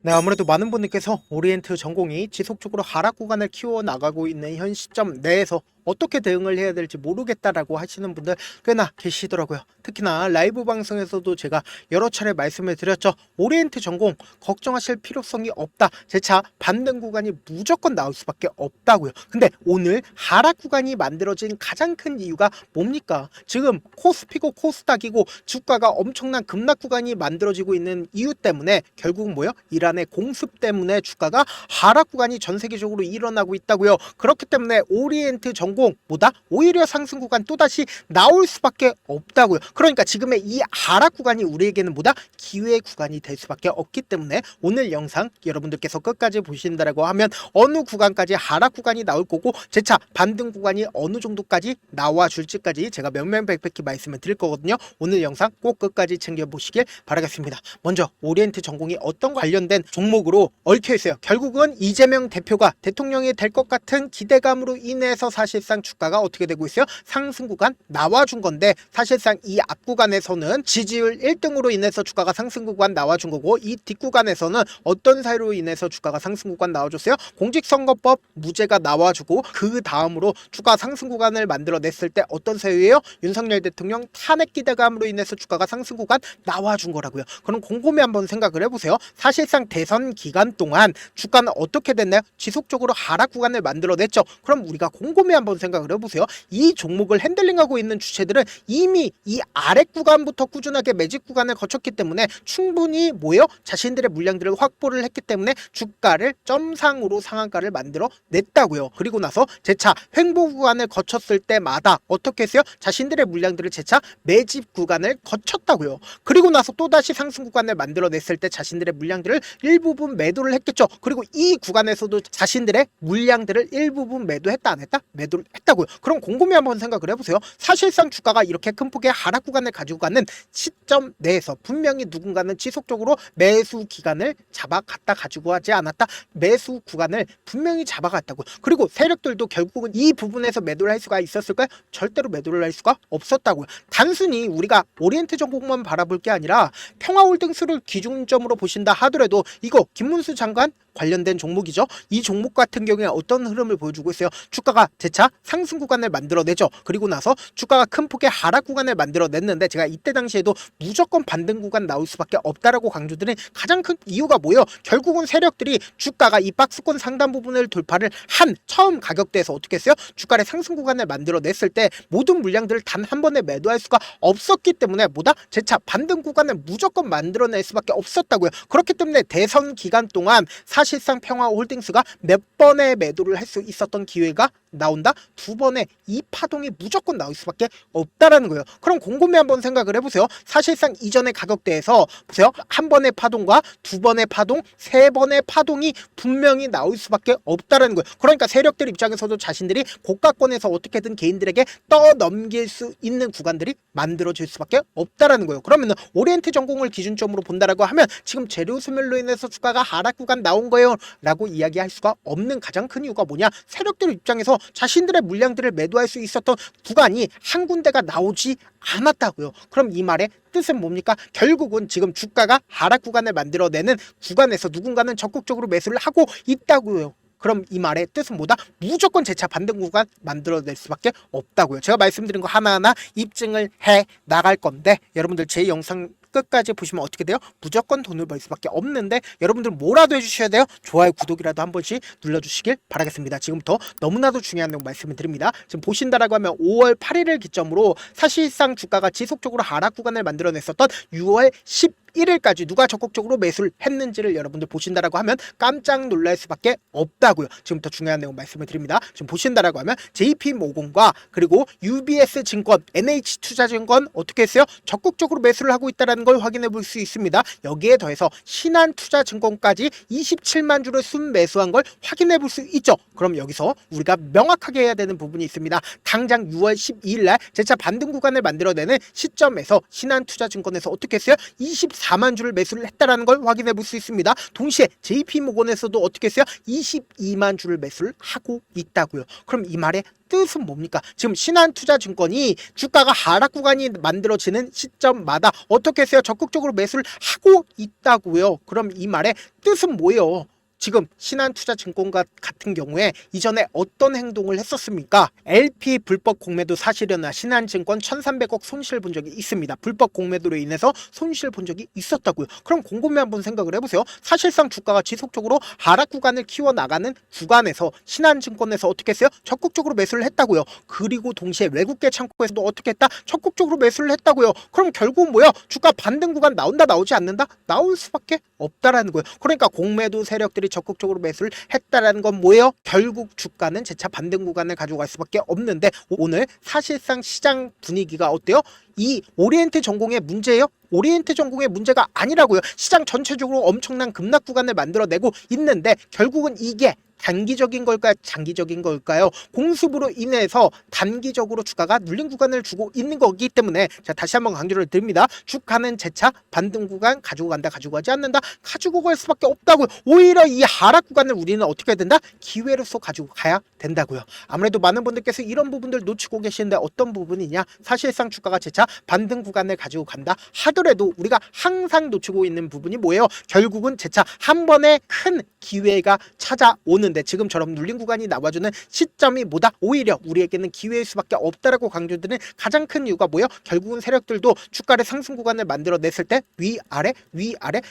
네, 아무래도 많은 분들께서 오리엔트 전공이 지속적으로 하락 구간을 키워나가고 있는 현 시점 내에서 어떻게 대응을 해야 될지 모르겠다라고 하시는 분들 꽤나 계시더라고요. 특히나 라이브 방송에서도 제가 여러 차례 말씀을 드렸죠. 오리엔트 전공 걱정하실 필요성이 없다. 재차 반등 구간이 무조건 나올 수밖에 없다고요. 근데 오늘 하락 구간이 만들어진 가장 큰 이유가 뭡니까? 지금 코스피고 코스닥이고 주가가 엄청난 급락 구간이 만들어지고 있는 이유 때문에 결국 뭐요? 이란의 공습 때문에 주가가 하락 구간이 전 세계적으로 일어나고 있다고요. 그렇기 때문에 오리엔트 전공보다 오히려 상승 구간 또다시 나올 수밖에 없다고요. 그러니까 지금의 이 하락 구간이 우리에게는 뭐다? 기회 구간이 될 수밖에 없기 때문에 오늘 영상 여러분들께서 끝까지 보신다라고 하면 어느 구간까지 하락 구간이 나올 거고 재차 반등 구간이 어느 정도까지 나와 줄지까지 제가 명명백백히 말씀을 드릴 거거든요. 오늘 영상 꼭 끝까지 챙겨보시길 바라겠습니다. 먼저 오리엔트 전공이 어떤 관련된 종목으로 얽혀 있어요. 결국은 이재명 대표가 대통령이 될 것 같은 기대감으로 인해서 사실상 주가가 어떻게 되고 있어요? 상승 구간 나와준 건데 사실상 이 앞 구간에서는 지지율 1등으로 인해서 주가가 상승 구간 나와준 거고 이 뒷구간에서는 어떤 사유로 인해서 주가가 상승 구간 나와줬어요? 공직선거법 무죄가 나와주고 그 다음으로 주가 상승 구간을 만들어냈을 때 어떤 사유예요? 윤석열 대통령 탄핵 기대감으로 인해서 주가가 상승 구간 나와준 거라고요. 그럼 곰곰이 한번 생각을 해보세요. 사실상 대선 기간 동안 주가는 어떻게 됐나요? 지속적으로 하락 구간을 만들어냈죠. 그럼 우리가 곰곰이 한번 생각을 해보세요. 이 종목을 핸들링하고 있는 주체들은 이미 이 아래 구간부터 꾸준하게 매집 구간을 거쳤기 때문에 충분히 뭐예요? 자신들의 물량들을 확보를 했기 때문에 주가를 점상으로 상한가를 만들어 냈다고요. 그리고 나서 재차 횡보 구간을 거쳤을 때마다 어떻게 했어요? 자신들의 물량들을 재차 매집 구간을 거쳤다고요. 그리고 나서 또다시 상승 구간을 만들어냈을 때 자신들의 물량들을 일부분 매도를 했겠죠. 그리고 이 구간에서도 자신들의 물량들을 일부분 매도했다 안 했다? 매도를 했다고요. 그럼 곰곰이 한번 생각을 해보세요. 사실상 주가가 이렇게 큰 폭의 하락 구간을 가지고 가는 시점 내에서 분명히 누군가는 지속적으로 매수 기간을 잡아갔다 가지고 하지 않았다? 매수 구간을 분명히 잡아갔다고요. 그리고 세력들도 결국은 이 부분에서 매도를 할 수가 있었을까요? 절대로 매도를 할 수가 없었다고요. 단순히 우리가 오리엔트 전공만 바라볼 게 아니라 평화홀딩스를 기준점으로 보신다 하더라도 이거 김문수 장관 관련된 종목이죠. 이 종목 같은 경우에 어떤 흐름을 보여주고 있어요? 주가가 재차 상승 구간을 만들어내죠. 그리고 나서 주가가 큰 폭의 하락 구간을 만들어냈는데 제가 이때 당시에도 무조건 반등 구간 나올 수밖에 없다라고 강조드린 가장 큰 이유가 뭐예요? 결국은 세력들이 주가가 이 박스권 상단 부분을 돌파를 한 처음 가격대에서 어떻게 했어요? 주가의 상승 구간을 만들어냈을 때 모든 물량들을 단 한 번에 매도할 수가 없었기 때문에 뭐다? 재차 반등 구간을 무조건 만들어낼 수밖에 없었다고요. 그렇기 때문에 대선 기간 동안 사실상 평화홀딩스가 몇 번의 매도를 할 수 있었던 기회가 나온다? 두 번의 이 파동이 무조건 나올 수밖에 없다라는 거예요. 그럼 곰곰이 한번 생각을 해보세요. 사실상 이전의 가격대에서 보세요. 한 번의 파동과 두 번의 파동, 세 번의 파동이 분명히 나올 수밖에 없다라는 거예요. 그러니까 세력들 입장에서도 자신들이 고가권에서 어떻게든 개인들에게 떠넘길 수 있는 구간들이 만들어질 수밖에 없다라는 거예요. 그러면 오리엔트 전공을 기준점으로 본다라고 하면 지금 재료 소멸로 인해서 주가가 하락 구간 나온 거예요 라고 이야기할 수가 없는 가장 큰 이유가 뭐냐? 세력들 입장에서 자신들의 물량들을 매도할 수 있었던 구간이 한 군데가 나오지 않았다고요. 그럼 이 말의 뜻은 뭡니까? 결국은 지금 주가가 하락 구간을 만들어내는 구간에서 누군가는 적극적으로 매수를 하고 있다고요. 그럼 이 말의 뜻은 뭐다? 무조건 재차 반등 구간 만들어낼 수밖에 없다고요. 제가 말씀드린 거 하나하나 입증을 해 나갈 건데 여러분들 제 영상 끝까지 보시면 어떻게 돼요? 무조건 돈을 벌 수밖에 없는데 여러분들 뭐라도 해주셔야 돼요. 좋아요, 구독이라도 한 번씩 눌러주시길 바라겠습니다. 지금부터 너무나도 중요한 내용 말씀을 드립니다. 지금 보신다라고 하면 5월 8일을 기점으로 사실상 주가가 지속적으로 하락 구간을 만들어냈었던 6월 11일까지 누가 적극적으로 매수를 했는지를 여러분들 보신다라고 하면 깜짝 놀랄 수밖에 없다고요. 지금부터 중요한 내용 말씀을 드립니다. 지금 보신다라고 하면 JP모건과 그리고 UBS 증권, NH투자증권 어떻게 했어요? 적극적으로 매수를 하고 있다는 걸 확인해 볼 수 있습니다. 여기에 더해서 신한투자증권까지 27만 주를 순매수한 걸 확인해 볼 수 있죠. 그럼 여기서 우리가 명확하게 해야 되는 부분이 있습니다. 당장 6월 12일 날 재차 반등 구간을 만들어내는 시점에서 신한투자증권에서 어떻게 했어요? 24만 주를 매수를 했다라는 걸 확인해 볼 수 있습니다. 동시에 JP모건에서도 어떻게 했어요? 22만 주를 매수를 하고 있다고요. 그럼 이 말의 뜻은 뭡니까? 지금 신한투자증권이 주가가 하락 구간이 만들어지는 시점마다 어떻게 했어요? 적극적으로 매수를 하고 있다고요. 그럼 이 말의 뜻은 뭐예요? 지금 신한투자증권과 같은 경우에 이전에 어떤 행동을 했었습니까? LP 불법 공매도 사실이나 신한증권 1,300억 손실 본 적이 있습니다. 불법 공매도로 인해서 손실 본 적이 있었다고요. 그럼 곰곰이 한번 생각을 해보세요. 사실상 주가가 지속적으로 하락 구간을 키워나가는 구간에서 신한증권에서 어떻게 했어요? 적극적으로 매수를 했다고요. 그리고 동시에 외국계 창고에서도 어떻게 했다? 적극적으로 매수를 했다고요. 그럼 결국 뭐야? 주가 반등 구간 나온다 나오지 않는다? 나올 수밖에 없다라는 거예요. 그러니까 공매도 세력들이 적극적으로 매수를 했다라는 건 뭐예요? 결국 주가는 재차 반등 구간을 가져갈 수밖에 없는데 오늘 사실상 시장 분위기가 어때요? 이 오리엔트 전공의 문제예요? 오리엔트 전공의 문제가 아니라고요. 시장 전체적으로 엄청난 급락 구간을 만들어내고 있는데 결국은 이게 단기적인 걸까요? 장기적인 걸까요? 공습으로 인해서 단기적으로 주가가 눌린 구간을 주고 있는 거기 때문에 자 다시 한번 강조를 드립니다. 주가는 재차 반등 구간 가지고 간다 가지고 가지 않는다 가지고 갈 수밖에 없다고요. 오히려 이 하락 구간을 우리는 어떻게 해야 된다? 기회로서 가지고 가야 된다고요. 아무래도 많은 분들께서 이런 부분들 놓치고 계시는데 어떤 부분이냐? 사실상 주가가 재차 반등 구간을 가지고 간다 하더라도 우리가 항상 놓치고 있는 부분이 뭐예요? 결국은 재차 한 번의 큰 기회가 찾아오는데 지금처럼 눌린 구간이 나와주는 시점이 뭐다? 오히려 우리에게는 기회일 수밖에 없다라고 강조드리는 가장 큰 이유가 뭐예요? 결국은 세력들도 주가를 상승 구간을 만들어냈을 때 위아래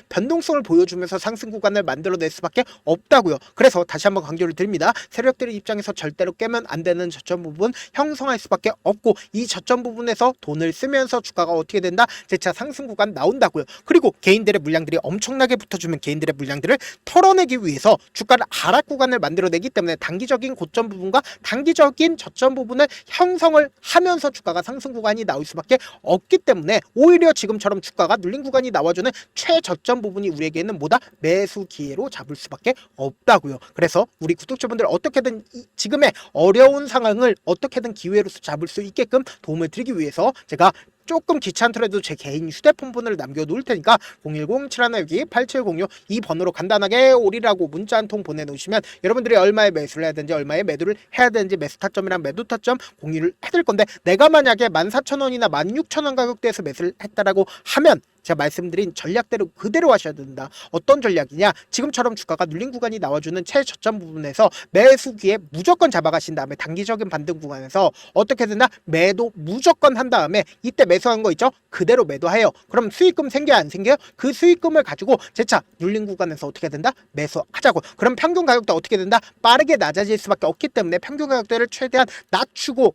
변동성을 보여주면서 상승 구간을 만들어낼 수밖에 없다고요. 그래서 다시 한번 강조를 드립니다. 세력들의 입장에서 절대로 깨면 안 되는 저점 부분 형성할 수밖에 없고 이 저점 부분에서 돈을 쓰면서 주가가 어떻게 된다? 재차 상승 구간 나온다고요. 그리고 개인들의 물량들이 엄청나게 붙어주면 개인들의 물량들을 털어내기 위해서 주가를 하락 구간을 만들어내기 때문에 단기적인 고점 부분과 단기적인 저점 부분을 형성을 하면서 주가가 상승 구간이 나올 수밖에 없기 때문에 오히려 지금처럼 주가가 눌린 구간이 나와주는 최저점 부분이 우리에게는 뭐다? 매수 기회로 잡을 수밖에 없다고요. 그래서 우리 구독자분들 어떻게든 지금의 어려운 상황을 어떻게든 기회로서 잡을 수 있게끔 도움을 드리기 위해서 제가 조금 귀찮더라도 제 개인 휴대폰 번호를 남겨놓을 테니까 010-7162-8706 이 번호로 간단하게 오리라고 문자 한 통 보내놓으시면 여러분들이 얼마에 매수를 해야 되는지 얼마에 매도를 해야 되는지 매수 타점이랑 매도 타점 공유를 해드릴 건데 내가 만약에 14,000원이나 16,000원 가격대에서 매수를 했다라고 하면 제가 말씀드린 전략대로 그대로 하셔야 된다. 어떤 전략이냐? 지금처럼 주가가 눌린 구간이 나와주는 최저점 부분에서 매수기에 무조건 잡아가신 다음에 단기적인 반등 구간에서 어떻게 된다? 매도 무조건 한 다음에 이때 매수한 거 있죠? 그대로 매도해요. 그럼 수익금 생겨요? 안 생겨요? 그 수익금을 가지고 재차 눌린 구간에서 어떻게 된다? 매수하자고. 그럼 평균 가격도 어떻게 된다? 빠르게 낮아질 수밖에 없기 때문에 평균 가격대를 최대한 낮추고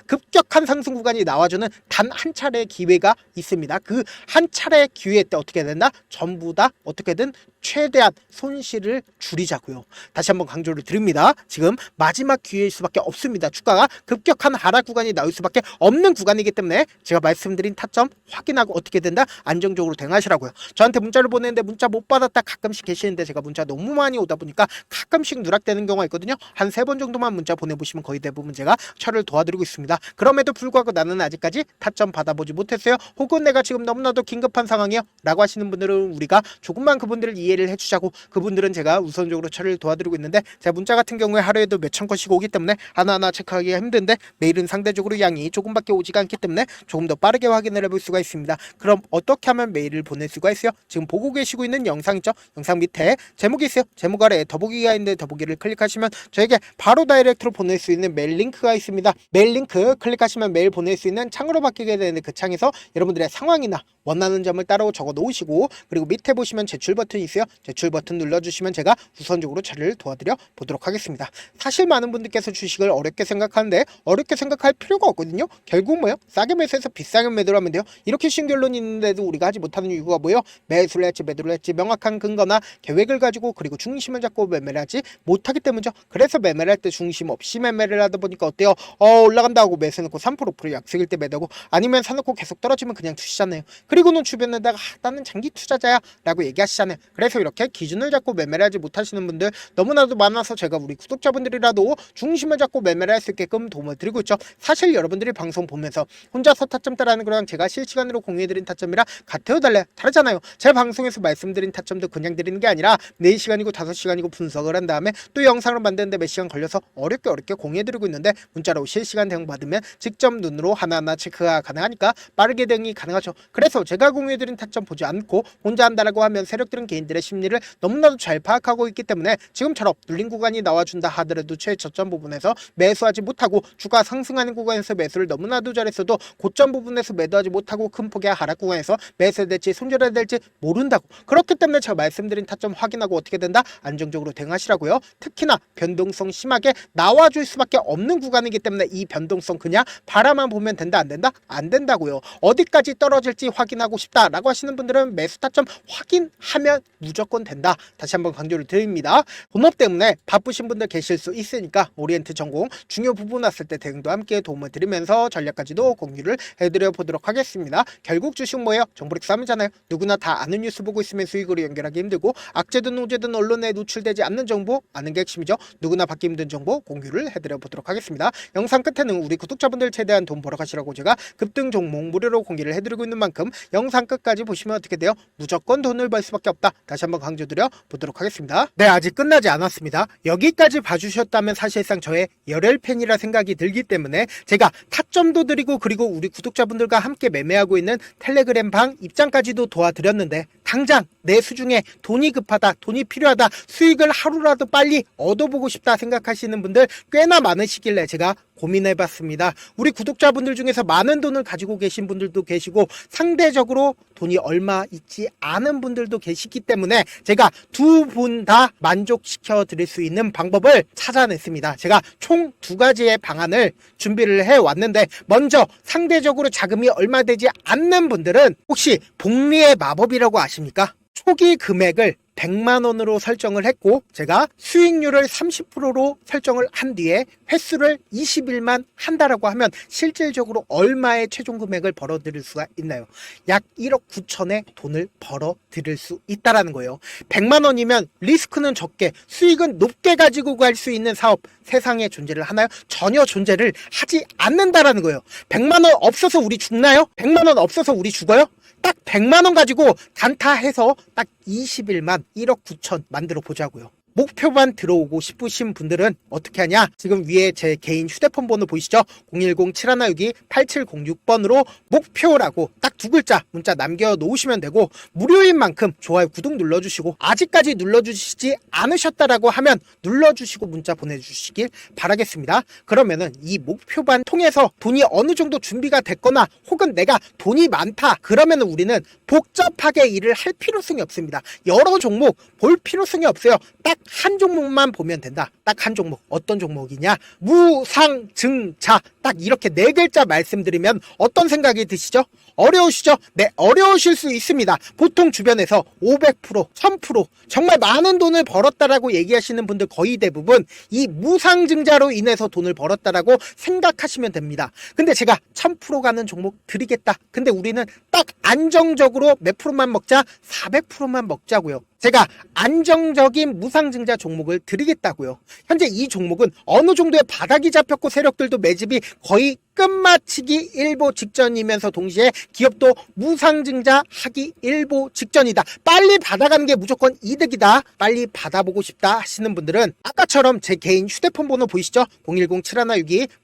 급격한 상승 구간이 나와주는 단 한 차례의 기회가 있습니다. 그 한 차례의 기회 때 어떻게 된다? 전부 다 어떻게든 최대한 손실을 줄이자고요. 다시 한번 강조를 드립니다. 지금 마지막 기회일 수밖에 없습니다. 주가가 급격한 하락 구간이 나올 수밖에 없는 구간이기 때문에 제가 말씀드린 타점 확인하고 어떻게 된다? 안정적으로 대응하시라고요. 저한테 문자를 보내는데 문자 못 받았다 가끔씩 계시는데 제가 문자 너무 많이 오다 보니까 가끔씩 누락되는 경우가 있거든요. 한 3번 정도만 문자 보내보시면 거의 대부분 제가 처리를 도와드리고 있습니다. 그럼에도 불구하고 나는 아직까지 타점 받아보지 못했어요. 혹은 내가 지금 너무나도 긴급한 상황이요 라고 하시는 분들은 우리가 조금만 그분들을 이해를 해주자고 그분들은 제가 우선적으로 처리를 도와드리고 있는데 제가 문자 같은 경우에 하루에도 몇천 건씩 오기 때문에 하나하나 체크하기가 힘든데 메일은 상대적으로 양이 조금밖에 오지가 않기 때문에 조금 더 빠르게 확인을 해볼 수가 있습니다. 그럼 어떻게 하면 메일을 보낼 수가 있어요? 지금 보고 계시고 있는 영상 있죠? 영상 밑에 제목이 있어요. 제목 아래에 더보기가 있는데 더보기를 클릭하시면 저에게 바로 다이렉트로 보낼 수 있는 메일 링크가 있습니다. 메일 링크 클릭하시면 메일 보낼 수 있는 창으로 바뀌게 되는 그 창에서 여러분들의 상황이나 원하는 점을 따로 적어 놓으시고 그리고 밑에 보시면 제출 버튼이 있어요. 제출 버튼 눌러주시면 제가 우선적으로 처리를 도와드려 보도록 하겠습니다. 사실 많은 분들께서 주식을 어렵게 생각하는데 어렵게 생각할 필요가 없거든요. 결국 뭐예요? 싸게 매수해서 비싸게 매도를 하면 돼요. 이렇게 쉬운 결론이 있는데도 우리가 하지 못하는 이유가 뭐예요? 매수를 했지 매도를 했지 명확한 근거나 계획을 가지고 그리고 중심을 잡고 매매를 하지 못하기 때문이죠. 그래서 매매를 할 때 중심 없이 매매를 하다 보니까 어때요? 올라간다 하고 매수해놓고 3% 약속일 때 매도하고 아니면 사놓고 계속 떨어지면 그냥 투시잖아요. 그리고는 주변에다가 나는 장기 투자자야 라고 얘기하시잖아요. 그래서 이렇게 기준을 잡고 매매를 하지 못하시는 분들 너무나도 많아서 제가 우리 구독자분들이라도 중심을 잡고 매매를 할 수 있게끔 도움을 드리고 있죠. 사실 여러분들이 방송 보면서 혼자서 타점 따라하는 거랑 제가 실시간으로 공유해드린 타점이랑 같아요 달라요? 다르잖아요. 제 방송에서 말씀드린 타점도 그냥 드리는 게 아니라 4시간이고 5시간이고 분석을 한 다음에 또 영상을 만드는데 몇 시간 걸려서 어렵게 공유해드리고 있는데 문자로 실시간 대응 받으면 직접 눈으로 하나하나 체크가 가능하니까 빠르게 대응이 가능하죠. 그래서 제가 공유해드린 타점 보지 않고 혼자 한다라고 하면 세력들은 개인들의 심리를 너무나도 잘 파악하고 있기 때문에 지금처럼 눌린 구간이 나와준다 하더라도 최저점 부분에서 매수하지 못하고 주가 상승하는 구간에서 매수를 너무나도 잘했어도 고점 부분에서 매도하지 못하고 큰 폭의 하락 구간에서 매수해야 될지 손절해야 될지 모른다고. 그렇기 때문에 제가 말씀드린 타점 확인하고 어떻게 된다? 안정적으로 대응하시라고요. 특히나 변동성 심하게 나와줄 수밖에 없는 구간이기 때문에 이 변동성 그냥 바라만 보면 된다 안 된다? 안 된다고요. 어디까지 떨어질지 확인하고 싶다라고 하시는 분들은 매수 타점 확인하면 무조건 된다. 다시 한번 강조를 드립니다. 본업 때문에 바쁘신 분들 계실 수 있으니까 오리엔트 전공 중요 부분 왔을 때 대응도 함께 도움을 드리면서 전략까지도 공유를 해드려 보도록 하겠습니다. 결국 주식 뭐예요? 정보력 싸움이잖아요. 누구나 다 아는 뉴스 보고 있으면 수익으로 연결하기 힘들고 악재든 노재든 언론에 노출되지 않는 정보 아는 게 핵심이죠. 누구나 받기 힘든 정보 공유를 해드려 보도록 하겠습니다. 영상 끝에는 우리 구독자분들 최대한 돈 벌어 가시라고 제가 급등 종목 무료로 공개를 해드리고 있는 만큼 영상 끝까지 보시면 어떻게 돼요? 무조건 돈을 벌 수밖에 없다. 다시 한번 강조드려 보도록 하겠습니다. 네, 아직 끝나지 않았습니다. 여기까지 봐주셨다면 사실상 저의 열혈 팬이라 생각이 들기 때문에 제가 타점도 드리고 그리고 우리 구독자분들과 함께 매매하고 있는 텔레그램 방 입장까지도 도와드렸는데 당장 내 수중에 돈이 급하다, 돈이 필요하다, 수익을 하루라도 빨리 얻어보고 싶다 생각하시는 분들 꽤나 많으시길래 제가 고민해봤습니다. 우리 구독자분들 중에서 많은 돈을 가지고 계신 분들도 계시고 상대적으로 돈이 얼마 있지 않은 분들도 계시기 때문에 제가 두 분 다 만족시켜 드릴 수 있는 방법을 찾아냈습니다. 제가 총 2가지의 방안을 준비를 해왔는데 먼저 상대적으로 자금이 얼마 되지 않는 분들은 혹시 복리의 마법이라고 아십니까? 초기 금액을 100만원으로 설정을 했고 제가 수익률을 30%로 설정을 한 뒤에 횟수를 20일만 한다라고 하면 실질적으로 얼마의 최종 금액을 벌어들일 수가 있나요? 약 1억 9천의 돈을 벌어들일 수 있다라는 거예요. 100만원이면 리스크는 적게 수익은 높게 가지고 갈 수 있는 사업 세상에 존재를 하나요? 전혀 존재를 하지 않는다라는 거예요. 100만원 없어서 우리 죽나요? 100만원 없어서 우리 죽어요? 딱 100만원 가지고 단타해서 딱 20일만 1억 9천 만들어 보자고요. 목표만 들어오고 싶으신 분들은 어떻게 하냐? 지금 위에 제 개인 휴대폰 번호 보이시죠? 010-7162-8706번으로 목표라고 딱 2글자 문자 남겨놓으시면 되고 무료인 만큼 좋아요 구독 눌러주시고 아직까지 눌러주시지 않으셨다라고 하면 눌러주시고 문자 보내주시길 바라겠습니다. 그러면은 이 목표반 통해서 돈이 어느 정도 준비가 됐거나 혹은 내가 돈이 많다 그러면 우리는 복잡하게 일을 할 필요성이 없습니다. 여러 종목 볼 필요성이 없어요. 딱 한 종목만 보면 된다. 딱 한 종목. 어떤 종목이냐? 무상증자. 딱 이렇게 4글자 말씀드리면 어떤 생각이 드시죠? 어려우시죠? 네, 어려우실 수 있습니다. 보통 주변에서 500%, 1000% 정말 많은 돈을 벌었다라고 얘기하시는 분들 거의 대부분 이 무상증자로 인해서 돈을 벌었다라고 생각하시면 됩니다. 근데 제가 1000% 가는 종목 드리겠다. 근데 우리는 딱 안정적으로 몇 프로만 먹자? 400%만 먹자고요. 제가 안정적인 무상증자 종목을 드리겠다고요. 현재 이 종목은 어느 정도의 바닥이 잡혔고 세력들도 매집이 거의 끝마치기 일보 직전이면서 동시에 기업도 무상증자 하기 일보 직전이다. 빨리 받아가는 게 무조건 이득이다. 빨리 받아보고 싶다 하시는 분들은 아까처럼 제 개인 휴대폰 번호 보이시죠?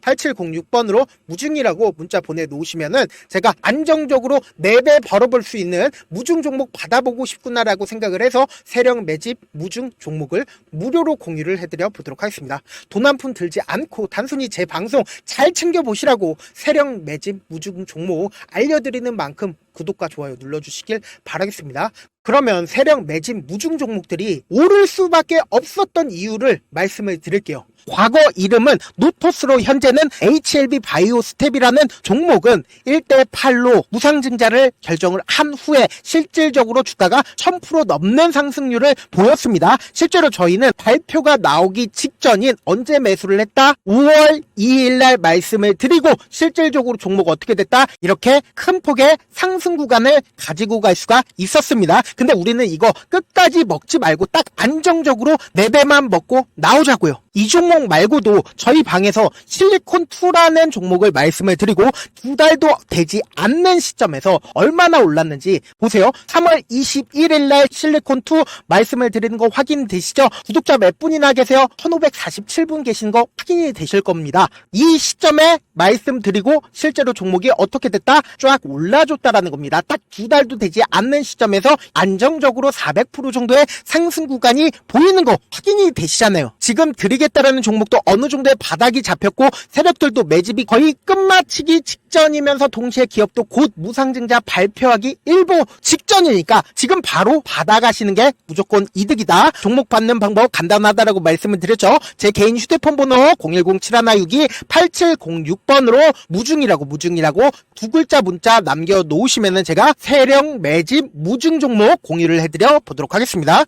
010-7162-8706번으로 무중이라고 문자 보내놓으시면은 제가 안정적으로 4배 벌어볼 수 있는 무중 종목 받아보고 싶구나라고 생각을 해서 세력 매집 무중 종목을 무료로 공유를 해드려 보도록 하겠습니다. 돈 한 푼 들지 않고 단순히 제 방송 잘 챙겨보시라고 세력 매집 무중 종목 알려드리는 만큼 구독과 좋아요 눌러주시길 바라겠습니다. 그러면 세력 매집 무중 종목들이 오를 수밖에 없었던 이유를 말씀을 드릴게요. 과거 이름은 노토스로 현재는 HLB 바이오스텝이라는 종목은 1대8로 무상증자를 결정을 한 후에 실질적으로 주가가 1000% 넘는 상승률을 보였습니다. 실제로 저희는 발표가 나오기 직전인 언제 매수를 했다? 5월 2일 날 말씀을 드리고 실질적으로 종목 어떻게 됐다? 이렇게 큰 폭의 상승 구간을 가지고 갈 수가 있었습니다. 근데 우리는 이거 끝까지 먹지 말고 딱 안정적으로 4배만 먹고 나오자고요. 이 종목 말고도 저희 방에서 실리콘2라는 종목을 말씀을 드리고 2달도 되지 않는 시점에서 얼마나 올랐는지 보세요. 3월 21일 날 실리콘2 말씀을 드리는 거 확인되시죠? 구독자 몇 분이나 계세요? 1547분 계신 거 확인이 되실 겁니다. 이 시점에 말씀드리고 실제로 종목이 어떻게 됐다? 쫙 올라줬다라는 겁니다. 딱 2달도 되지 않는 시점에서 안정적으로 400% 정도의 상승 구간이 보이는 거 확인이 되시잖아요. 지금 드리겠다라는 종목도 어느 정도의 바닥이 잡혔고 세력들도 매집이 거의 끝마치기 직전이면서 동시에 기업도 곧 무상증자 발표하기 일보 직전이니까 지금 바로 받아가시는 게 무조건 이득이다. 종목 받는 방법 간단하다라고 말씀을 드렸죠. 제 개인 휴대폰 번호 010-7162-8706번으로 무중이라고 두 글자 문자 남겨놓으시면은 제가 세력 매집 무중 종목 공유를 해드려 보도록 하겠습니다.